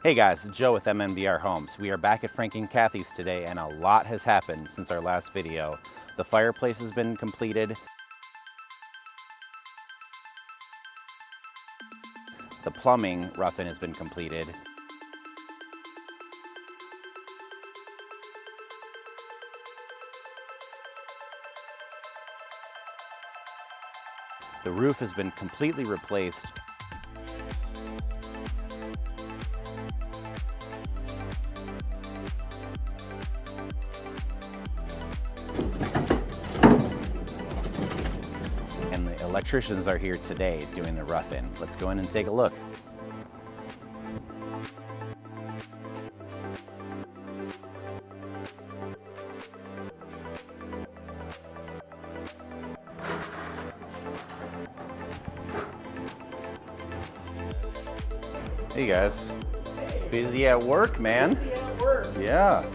Hey guys, it's Joe with MMBR Homes. We are back at Frank and Kathy's today, and a lot has happened since our last video. The fireplace has been completed. The plumbing rough-in has been completed. The roof has been completely replaced. And the electricians are here today doing the rough-in. Let's go in and take a look. Hey guys. Busy at work, man. Busy at work. Yeah.